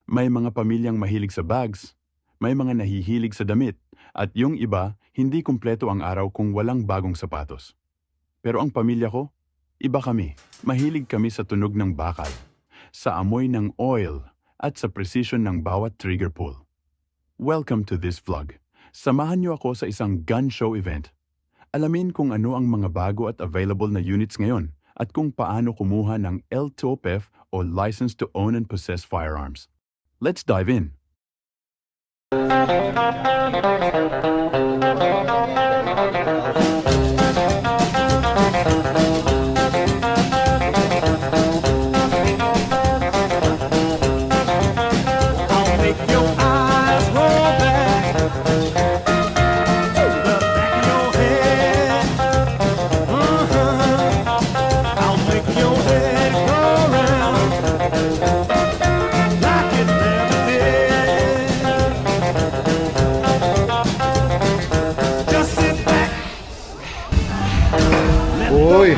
May mga pamilyang mahilig sa bags, may mga nahihilig sa damit, at yung iba, hindi kumpleto ang araw kung walang bagong sapatos. Pero ang pamilya ko, iba kami. Mahilig kami sa tunog ng bakal, sa amoy ng oil, at sa precision ng bawat trigger pull. Welcome to this vlog. Samahan niyo ako sa isang gun show event. Alamin kung ano ang mga bago at available na units ngayon at kung paano kumuha ng LTOPF o License to Own and Possess Firearms. Let's dive in. Uy!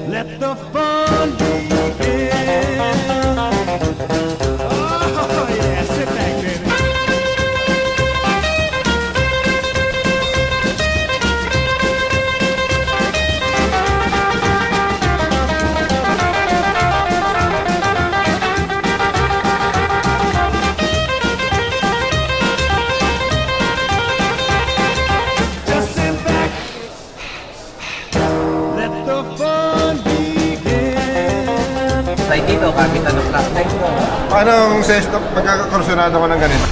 Let the fun begin. Oh, yeah, sit back, baby. Just sit back. Let the fun Tayo dito, kapitan ng flashlight mo. Paano ang sense na pagkakakursunado ko ng ganito?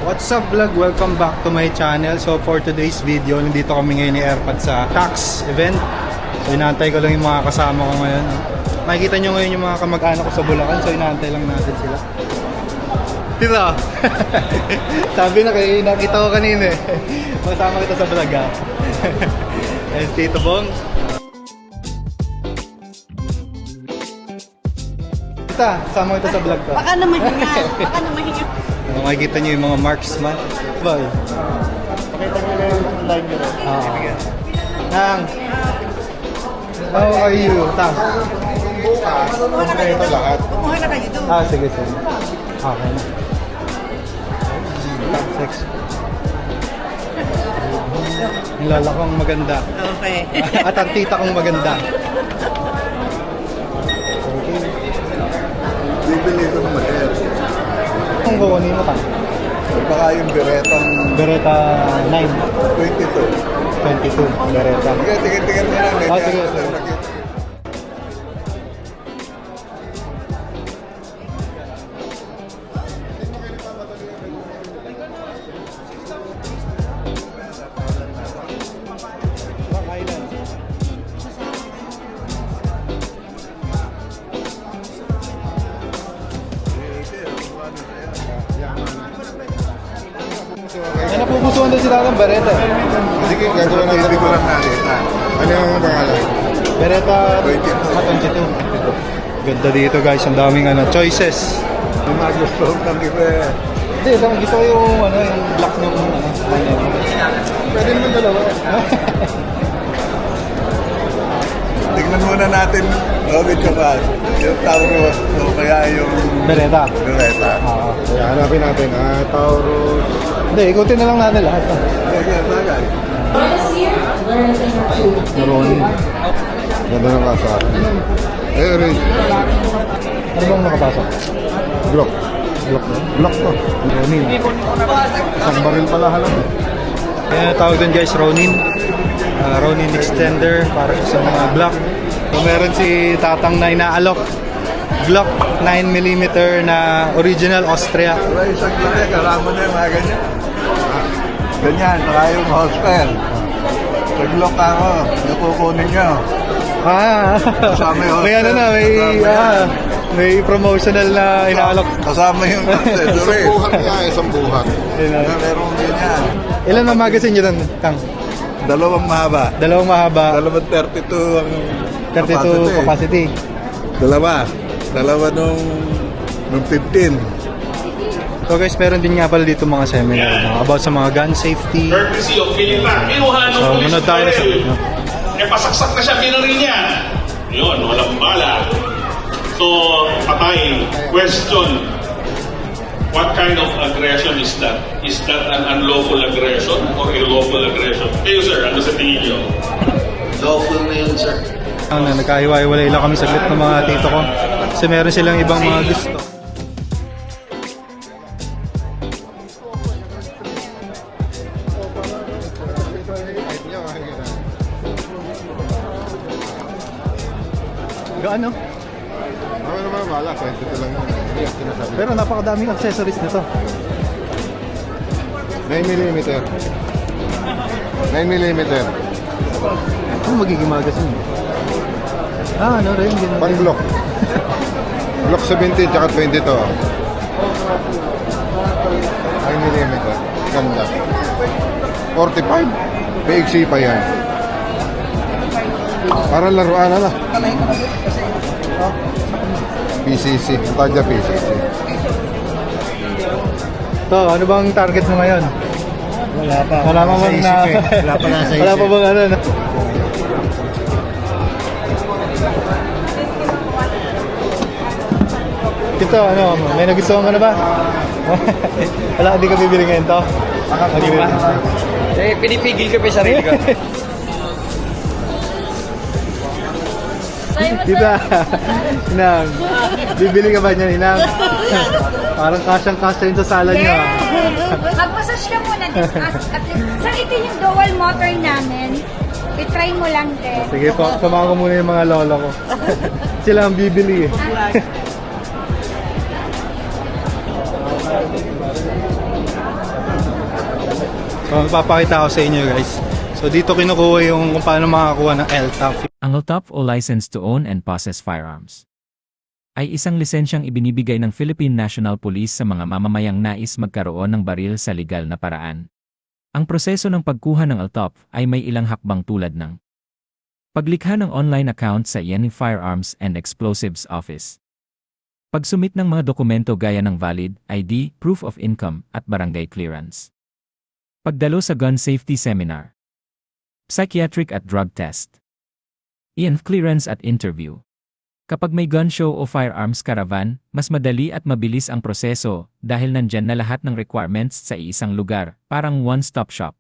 What's up vlog? Welcome back to my channel. So for today's video, nandito kami ngayon ni Airpad sa tax event. So inaantay ko lang yung mga kasama ko ngayon. Makikita nyo ngayon yung mga kamag-anak ko sa Bulacan. So inaantay lang natin sila. Diba? Sabi na kayo, nakita ko kanina eh. Masama kita sa vlog ha. And Tito Bong. Sama kita sa vlog ko. Baka naman hinga. Baka naman hinga. Makikita nyo yung mga marksman. Bye. Pakita nyo lang yung line nyo. Nang. How are you? Tang. Bukas, kompleto lahat. Kumuha na kayo doon. Sige. Okay na. Sex. Ang lala kong maganda. Okay. At ang tita kong maganda. Bibili ko ng mahal. Kung kukunin mo ka? Baka yung Beretta 9. 22. 22. Beretta. Sige, tingin mo lang. Sige. May napupusuan din sila ng Beretta. Sige, gagawin natin. Hindi ko lang nakita. Ano yung pangalan? Beretta 22. 22. Ganda dito guys, ang daming choices. Yung mga gusto ng iba. Hindi, gusto ko yung yung black ng Pwede naman dalawa. Tignan muna natin, Robin Chapas, yung Taurus o kaya yung Beretta. Beretta. Kaya hanapin natin, Taurus. Hindi, ikutin na lang natin lahat. Kaya bagay. Ronin. Ganda ng kasa. Ray. Ano bang nakapasok? Glock. Block to. Ronin. Isang baril pala halang. Yan ang tawag doon guys, Ronin. Ronin extender para sa mga Glock. So, meron si Tatang na inaalok. Glock 9mm na original Austria. Wala isang glock karamo na yung mga ganyan. Ganyan, saka yung holster. Sa glock ako, yung kukunin nyo. Kasama yung may ano na, may promotional na inaalok. Kasama yung accessory. Isang buhat. Meron ganyan. Ilan na magazine nyo doon, Kang? Dalawang mahaba. Dalawang mahaba, Dalawang 32 ang 32 capacity. Dalawa nung 15. So guys, meron din nga pala dito mga seminar about sa mga gun safety. Courtesy of Pilipan. Kinuha ng So, pulis muna tayo sa baril. Pasaksak na siya, binaril niya. Yun, walang bala. So, patay. Question. What kind of aggression is that? Is that an unlawful aggression or a lawful aggression? Kayo sir, ano sa tingin niyo? Lawful na yun, sir. Nagkahiwa-hiwalay lang kami saglit ng mga tito ko. Kasi meron silang ibang mga gusto. Gaano? Ano naman, wala. 22 lang yun. Pero napakadaming accessories nito. 9mm. 9mm. Ano magiging magazine? Ano rin? Ganun Pan rin. Glock. Glock 17 tsaka 22. 9mm. Ganda. 45. PXC pa yan. Para laruan na. PCC. Tadya PCC. To, ano bang target mo ngayon? Wala pa. Wala pa bang na... Wala pa nasa Wala pa bang ano? na- Ito, ano, may nagustuhan ka na ba? Wala, hindi ka bibili ngayon to? Hindi ba? Pinipigil ko pa yung sarili ko. Kita, Inang, bibili ka ba niyan, Inang? Parang kasyang-kasya yun sa sala niya. Mag-massage ka muna. Discuss. At sir, ito yung dual motor namin. I-try mo lang din. Sige po, samahan ko muna yung mga lolo ko. Sila ang bibili eh. So, magpapakita ko sa inyo guys. So dito kinukuha yung kung paano makakuha ng LTAF. Ang LTAF o License to Own and Possess Firearms ay isang lisensyang ibinibigay ng Philippine National Police sa mga mamamayang nais magkaroon ng baril sa legal na paraan. Ang proseso ng pagkuha ng LTAF ay may ilang hakbang tulad ng paglikha ng online account sa INI Firearms and Explosives Office, pagsumit ng mga dokumento gaya ng valid ID, proof of income at barangay clearance, pagdalo sa gun safety seminar, psychiatric at drug test, INF clearance at interview. Kapag may gun show o firearms caravan, mas madali at mabilis ang proseso dahil nandyan na lahat ng requirements sa isang lugar, parang one-stop shop.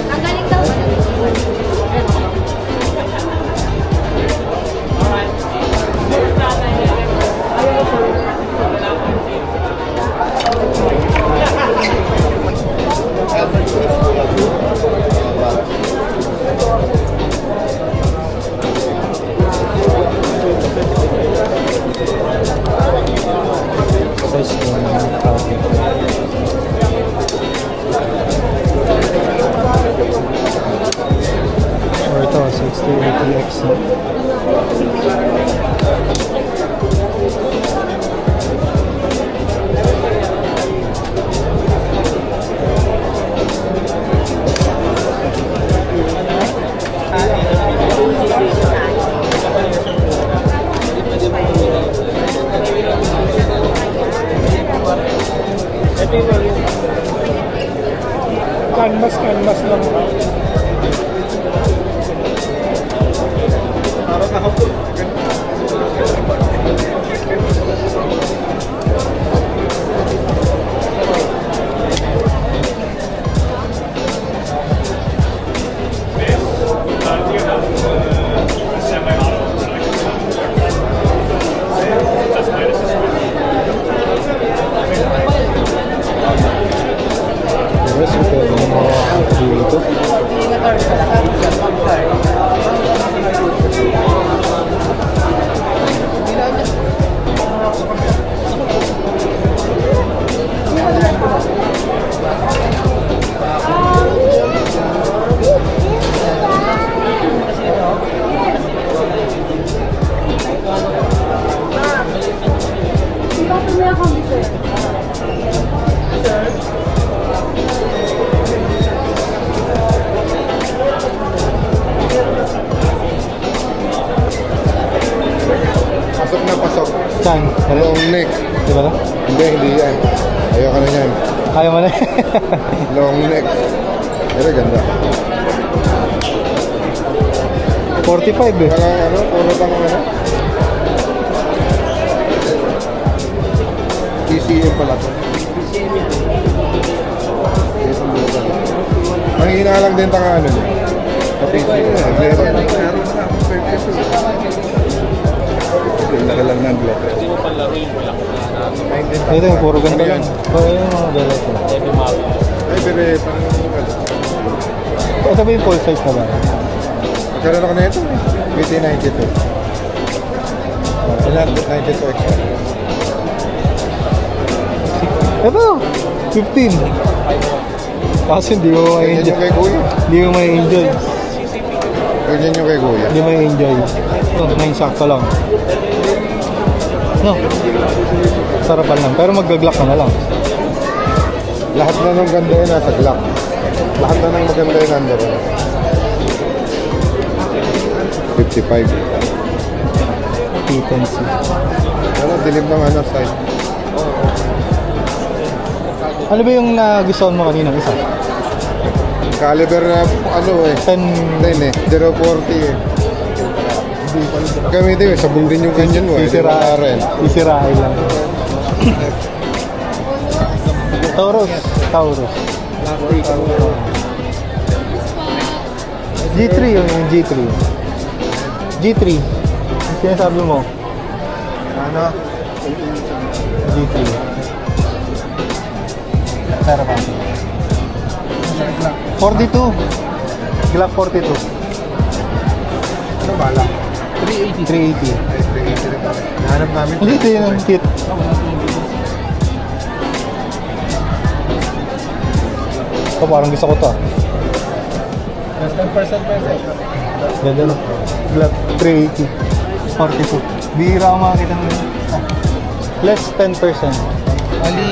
Ang galing daw. Canvas lang. Parang nakapot. Yes, ito yung mga dito. Pasok na pasok. Saan? Long neck. Di ba? Hindi yan. Ayoko na yan. Ayaw mo na. Long neck. Pero ganda. 45 eh. Parang ano, puro pang ano. PCM pala to. Ang hinalang din tanga ano niya. Sa PCM. Meron na akong purchase. Laki lang ng block. Ito yung puro ganda lang. Ito yung mga galat. Ay, pero pang Ito ba yung full size na ba? magkaroon ako na ito. BT92. Ilan? 92 extra. Ito! 15! Kasi hindi mo Ganyan yung ma-enjoy. kay Kuya. Hindi mo ma-enjoy. Ganyan yung kay Kuya. Hindi mo ma-enjoy. Ito, nainsakto lang. No? Sarapan lang. Pero mag-glock ka na lang. Lahat na ng ganda yun nasa Glock. Lahat na ng maganda yun nanda rin. 55. T10C. Ano, dilim ng ano, side. Ano ba yung nagustuhan mo kanina isa? Caliber na ano eh. 10... 10 eh. 040 eh. Gamitin eh. Sabong din yung ganyan mo eh. Di ba rin? Sisirain lang. Taurus. G3 yung G3. G3. Yung sinasabi mo. Ano? G3. Pero pa. 42. Glock 42. Ano bala? 380. Ay, 380 rin pala. Nahanap namin. Hindi ito yung kit. Ito parang gusto ko to. Less than percent. Ganda no? Glock 380. 42. Bihira ako makakita ng less 10%. Ali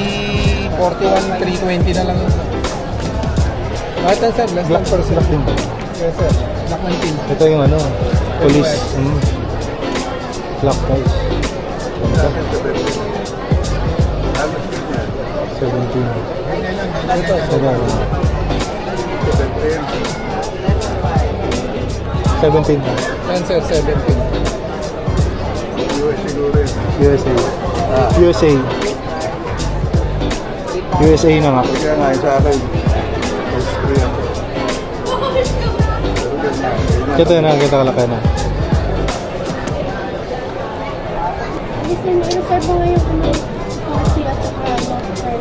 41, 320 na lang. Kahit na sir, less Glock than din ba? Yes sir, Glock 19. Ito yung ano, police. Glock guys. 17. Ito, Saga. 17 na. yan sir, 17. USA. USA na nga. Kaya nga, sa akin. Ito na, kita kalaki na. Reserve mo ngayon kung may kasi at saka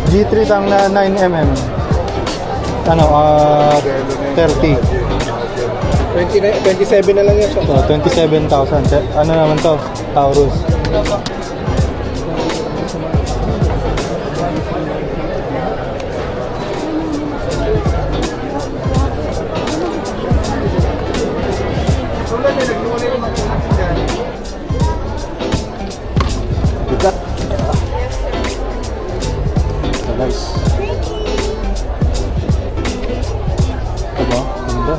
G3 tang na 9mm. Ano, 30. 27 na lang yan sir. So, 27,000. Ano naman to? Taurus. Guys. Ito ba? Ganda.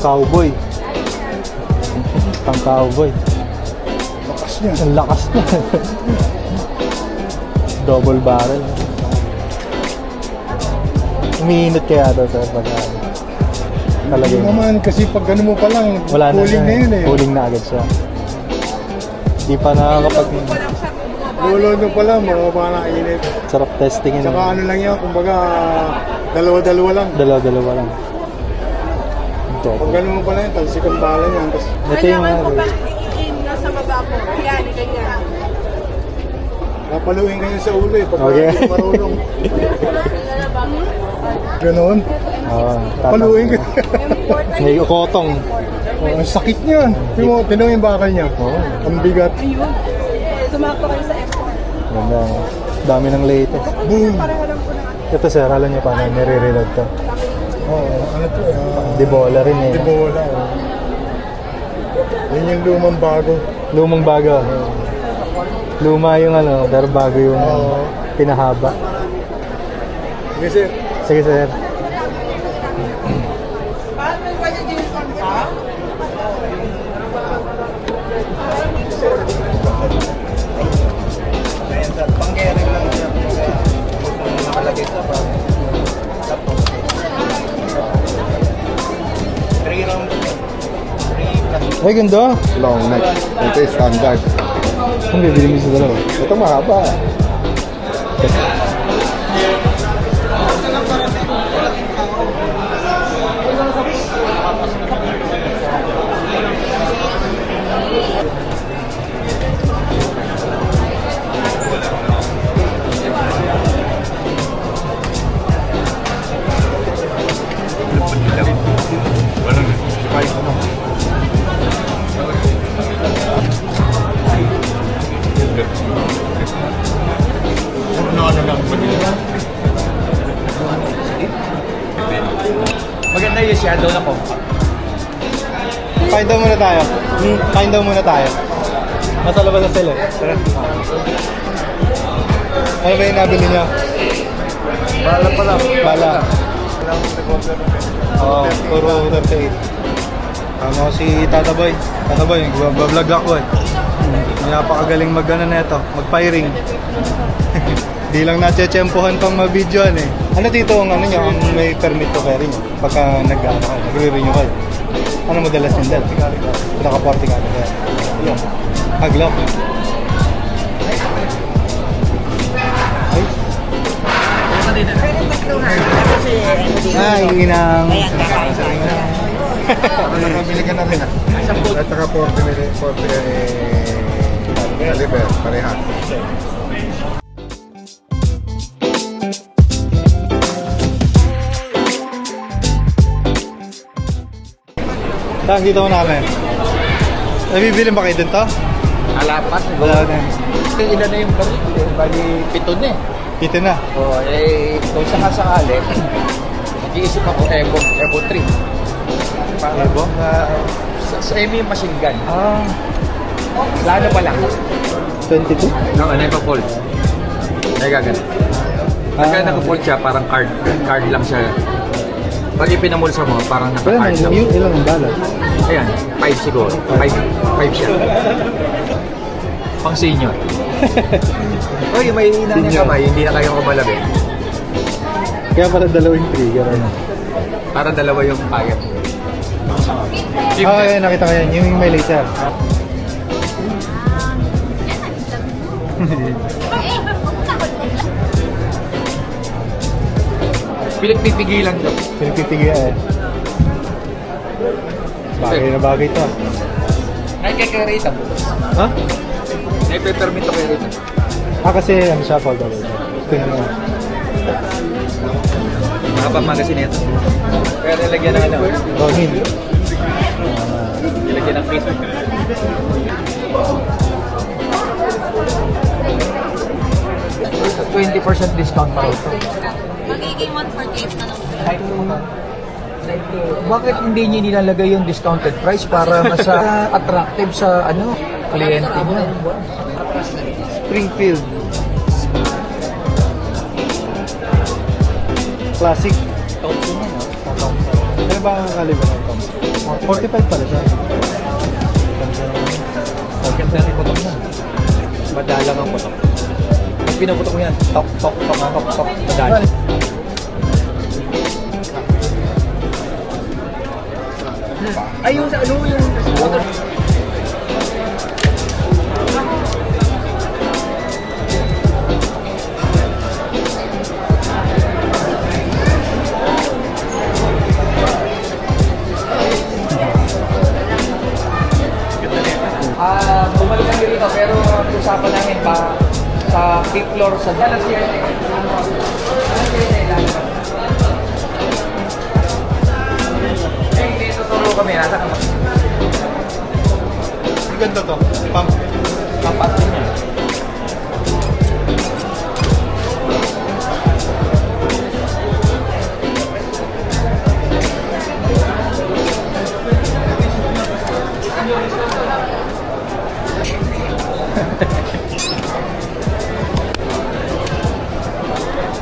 cowboy. Pang cowboy. Lakas niya. Ang lakas niya. Double barrel. Umiinit kaya daw sir pag talaga Hindi yun. naman, kasi pag ano mo pa lang, Wala na cooling siya. na yun eh. Cooling na agad siya. Di pa nakakapag... Lolo pa lang, mga na init. Sarap testingin. Saka ano lang yan, kumbaga, dalawa-dalawa lang. Dalawa-dalawa lang. Ito. Pag ano mo pa lang, talsik ang bala niyan. Tapos, Ito yung ano. nasa baba po. Yan, ganyan. napaluin kayo sa ulo eh, pag Okay. hindi marunong. Ganoon, Oh, paluin ka. May ukotong. Oh, ang sakit niyan. Tinong yung bakal niya. Ang bigat. Sumakto kayo sa airport. Ganda. Dami ng latest. Boom! Ito sir, alam niyo paano nire-reload to. Oh, ano to? Dibola rin eh. Di bola. Yan yung lumang bago. Lumang bago. Luma yung ano, pero bago yung Oo. pinahaba. Kasi, Sige sir. Ay, ganda. Long neck. Ito yung standard. Ang bibili mo sa dalawa. Ito mahaba. Maganda yung shadow na ko. Kain daw muna tayo. Kain daw muna tayo. Nasa labas na sila. Ano ba yung nabili niya? bala pa lang. Bala. Oo, puro 38. Tama ko si Tata Boy. Tata Boy, bablog ako eh. Napakagaling mag-ano na ito, mag-firing. Di lang natsetsempohan pang mabidyoan eh. Ano dito ang ano nyo, ang may permit to carry nyo? Pagka nagre-renew kayo. Ano madalas yung dal? Naka-40 ka kaya. Yun. Glock. Ay, inang. Nakabili ka na rin ah. At saka 40 caliber, parehas. Saan dito mo namin? Nabibili ba kayo dun to? Alapat. Wala na. Ilan na yung baril? Bali, 7 na eh. Dito na. Oo, eh, kung sakasakali, nag-iisip ako Evo 3. Para Evo? sa semi-machine gun. Ah, Plano pa lang. 22? No, ano yung pa-fold? Ay, gagana. Pagka naka-fold siya, parang card lang siya. Pag ipinamulsa mo, parang Wala naka-card na, lang. yung ilang ang bala. Ayan, 5 siguro. 5 siya. Pang senior. Uy, may hina niya kamay, hindi na kayo kumalabi. Kaya pala dalawang trigger. Ano? Para dalawa yung kaya. Ah, yeah, nakita ko yan. Yung may laser. Pipigilan ko. Pinipipigyan eh. Bagay na bagay to. Ay, kaya rito. Ha? May permit ko kayo rito. Ah, kasi ano siya, foldable. Ito yung ano. Makapang magasin ito. Kaya nilagyan ng ano. Ronin. Nilagyan ng Facebook. Sa 20% discount pa ito. Magiging 148 na lang. Bakit hindi niyo nilalagay yung discounted price para mas attractive sa ano kliyente niyo? Springfield. Classic. Pero ba ang kalibre nito? 45 pala siya. Bakit na yung putok mo? Madalang ang putok. Pag pinaputok mo yan, tok, tok, tok, tok, tok, madalang. Ay, yung sa ano, yung... bumalik kami rito pero usapan namin pa sa 5th floor sa Galaxy Airtech. Dito turo kami, nasa kami. Ang ganda to. Pump. Pampat din niya.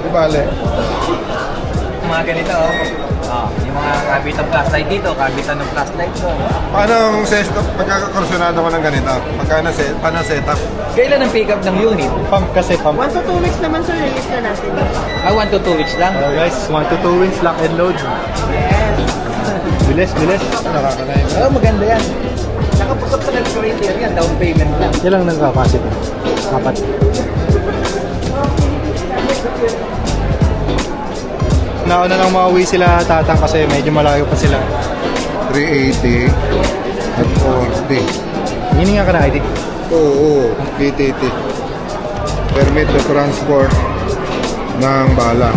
Di bale. Mga ganito, yung mga kabitan flashlight dito, kabitan ng flashlight doon. Paano ang setup? Pagkakakursunado ko ng ganito? Paano setup? Kailan ang pick up ng unit? Pump kasi pump. 1 to 2 weeks naman sir, release na natin. 1 to 2 weeks lang. Guys, 1 to 2 weeks lock and load. Yes. Bilis, bilis. Nakakanayin. Maganda yan. Nakapusap sa nag-creator yan, down payment lang. Ilang ng capacity? 4. Nauna lang mauwi sila tatang kasi medyo malayo pa sila. 380 at 40. Hininga ka na ID? Oo, PTT. Permit to transport ng bala.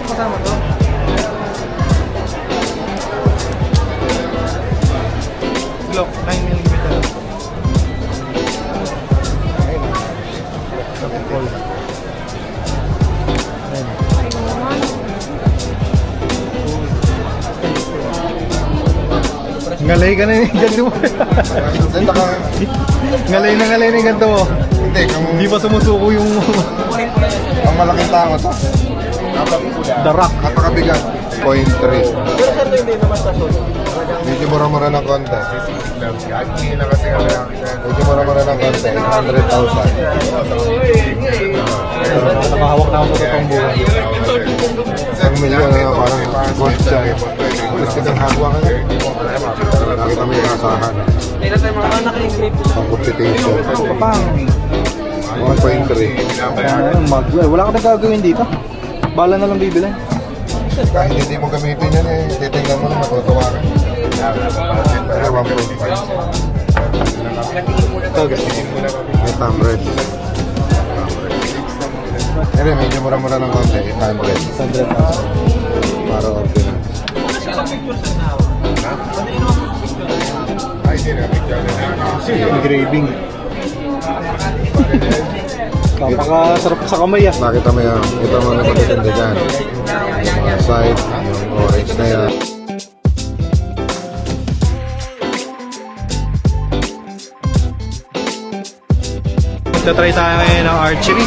Kasama to? Glock 9mm. Ngalay ka na yung ganto mo. Ngalay na yung ganto mo. Hindi, Hindi pa sumusuko yung ang malaking tango to. darak. Napakabigat. 0.3. Medyo mura-mura ng konti. Medyo mura-mura ng konti. 800,000. Nakahawak na ako sa totoong buhay. 1 milyon na parang gold siya. Gusto kang hagwa ka na. Nakita mo yung kasahan. Ang computation. Pang. 1.3. Wala ka na gagawin dito. Bala na lang bibilin. Kahit hindi mo gamitin yan eh, titingnan mo na matutuwa ka. Pero 1.5. Ito, guys. May thumb rest. Pero medyo mura-mura ng konti, 800. 100,000. Para ordinance. Engraving. Kapakasarap sa kamay ah. Nakita mo yan, ito mo na magaganda dyan. Mga side, yung orange na yan. Magta-try tayo ngayon ng archery.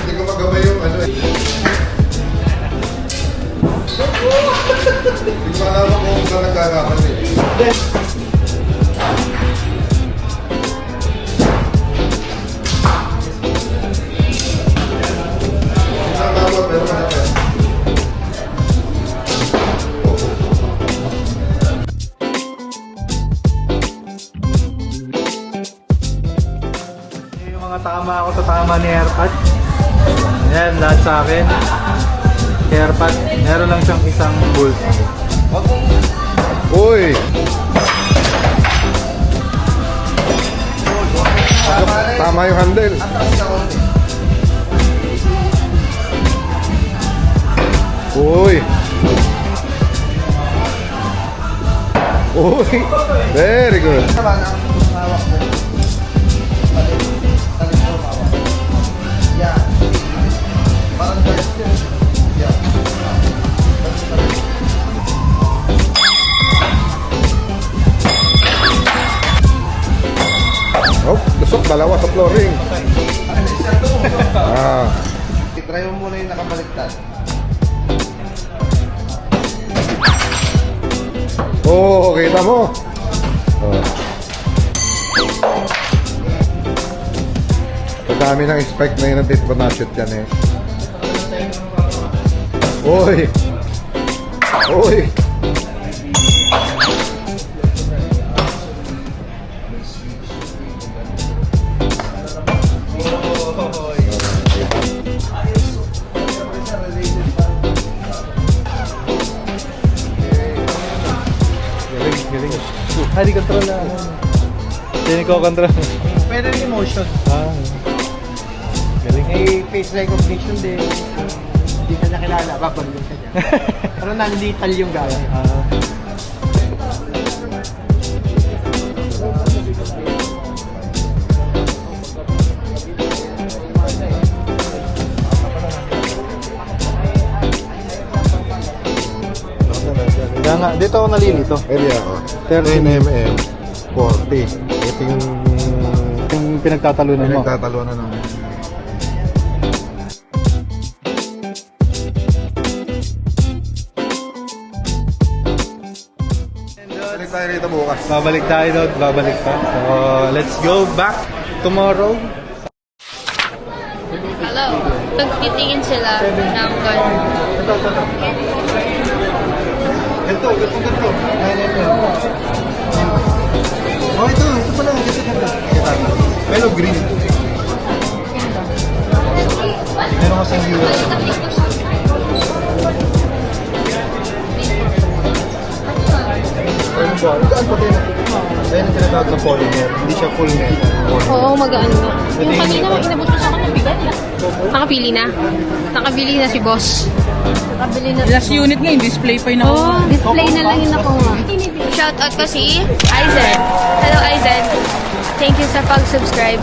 Hindi ko magabay yung ano eh. Hindi ko alam kung saan nagkakakamali. Isang tama pero masakit. Yung mga tama ako sa tama ni AirPod. Ayan, lahat sa akin. AirPod, meron lang siyang isang bolt. Uy! Tama yung handle. Uy! Uy, very good. Oh, tusok dalawa sa flooring. Ah. Try mo muna yung nakabaliktad. Oh, kita mo. Oh. Ang dami ng expect na yun ang dito ko na-shoot yan eh. Uy! Uy! Di control na. Hindi ko control. Pwede rin emotion. Galing. May face recognition din. Hindi ka nakilala, babalik ka dyan. Pero non-lethal yung gamit. Kaya nga, dito ako nalilito. Area ko. 10mm, 40. Ito Yung pinagtatalunan mo. pinagtatalunan naman. Balik tayo rito bukas. Babalik tayo doon, babalik pa. So, let's go back tomorrow. Hello. Nagtitingin sila ng gun. Ganito. Oh, ito pala. Pero green. Meron kasi yung US. Saan pa tayo? Ayun ang tinatawag na polymer. Hindi siya full metal. Oo, magaan nga. Yung kanina, inabot ko sa akin ng bigat. Nakapili na. Nakabili na si boss. Nakabili na. Last unit nga, yung display pa yun ako. Oh, display na lang yun ako nga. Shoutout ko si Aizen. Hello Aizen. Thank you sa pag-subscribe.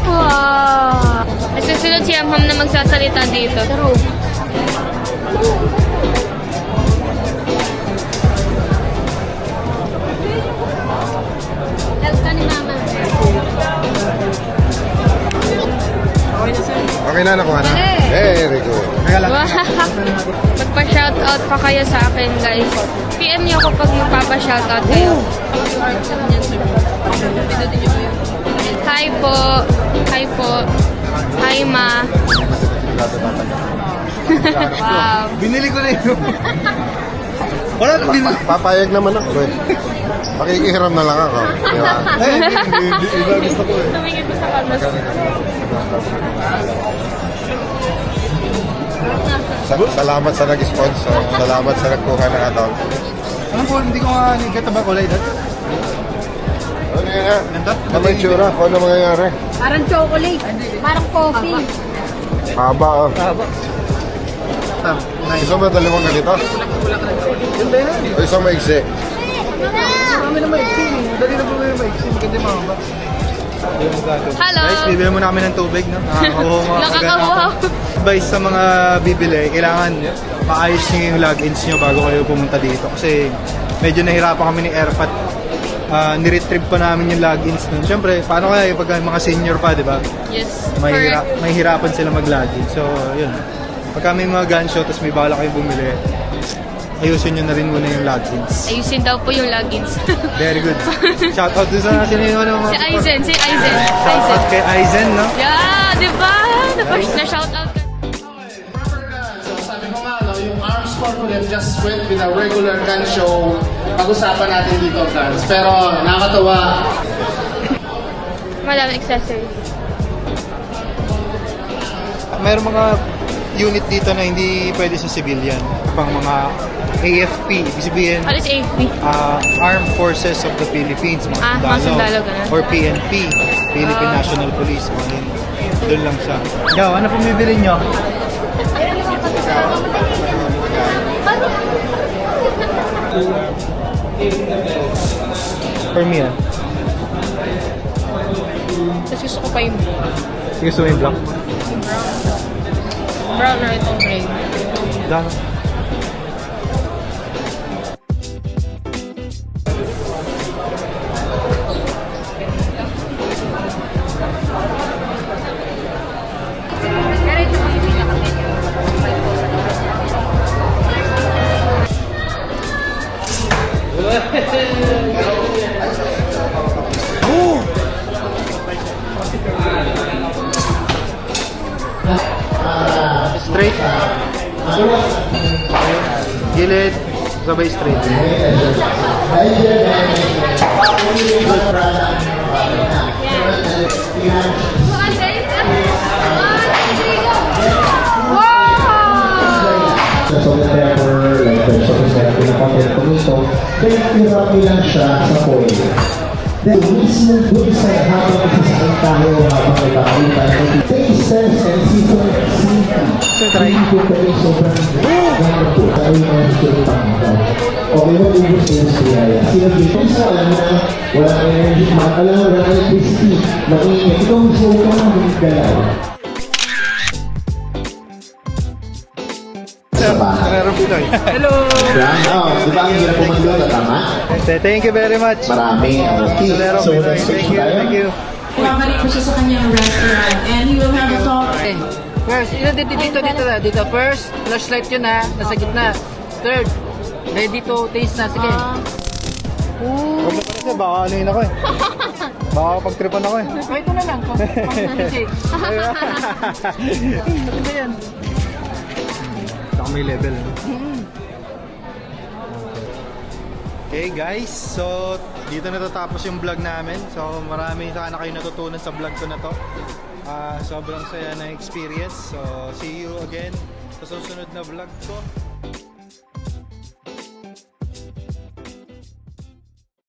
Wow! Susunod si Amham na magsasalita dito. True. Help ka ni Mama. Okay na, nakuha na. Very good. Magpa-shoutout pa kayo sa akin, guys. PM niyo ako pag magpapa-shoutout kayo. Hi po. Hi po. Hi, Ma. Wow. Binili ko na yun. Wala na binili. Papayag naman ako eh. Pakikihiram na lang ako. Di ba? Iba gusto ko eh. Tumingin mo sa canvas. Salamat sa nag-sponsor. Salamat sa nagkuha ng account. Alam ko, hindi ko nga nagkita ba kulay dati? Ano yan? Ganda? Ano yung tsura? Kung ano mangyayari? Parang chocolate. Parang coffee. Haba oh. Nice. Gusto mo dalawang ganito? Ganda yan. O isang maigsi? Marami na maiksi. Dali na po yung maiksi. Maganda yung mga ba? Hello. Guys, bibili mo namin ng tubig, no? Nakakahuhaw. Advice sa mga bibili, kailangan maayos nyo yung logins nyo bago kayo pumunta dito. Kasi medyo nahirapan kami ni Airpat. Niretrieve pa namin yung logins nun. Siyempre, paano kaya pag mga senior pa, di ba? Yes, May hirapan sila mag-login. So, yun. Pagka may mga gunshot, tapos may bala kayong bumili, ayusin nyo na rin muna yung logins. Ayusin daw po yung logins. Very good. Shoutout dun sa natin yung ano. Si Aizen. Shoutout kay Aizen, no? Yeah, di ba? Na-shoutout ka. So sabi ko nga, no, yung arms corporate just went with a regular gun show. Pag-usapan natin dito guns. Pero nakakatawa. Madaming accessories. Mayroong mga unit dito na hindi pwede sa civilian. Pang mga AFP, ibig sabihin, What is AFP? Armed Forces of the Philippines, mga sundalo, ganun. or PNP, Philippine National Police, mga yun. Doon lang siya. Yo, ano pong bibili nyo? For me, ah. Tapos gusto ko pa yung Gusto mo yung black? brown or itong gray. Black. Pero ito po yung pinaka-menu. Straight. Gilid. Sabay straight. Sa salt and pepper, like vegetables na pinapakit ko nito, then pirami lang siya sa foil. Then, mismo doon sa habang isasakit tayo, habang may bakawin tayo, taste test and season hindi ko kayo sobrang gano'n po. Tayo yung mga history pangakaw. Okay, mag-ubus kayo sa kaya. Sino dito sa alam na wala kang energy, alam mo, wala kang electricity, mag-iingat. Ikaw mismo ka na mag-galaw. Hello! Oh, di ba ang hirap pumanggol, tama? Thank you very much. Marami. Okay, so let's switch tayo. Thank you. Babalik po siya sa kanyang restaurant and he will have a talk. First, dito. First, flashlight yun ha, nasa gitna. Third, dito, taste na. Sige. Huwag na pala siya, baka ano yun ako eh. Baka pagtripan ako eh. Ay, ito na lang. Maganda yan. Saka may level. Okay guys, so dito natatapos yung vlog namin. So marami sana kayo natutunan sa vlog ko na to. Sobrang saya na experience. So see you again sa susunod na vlog ko.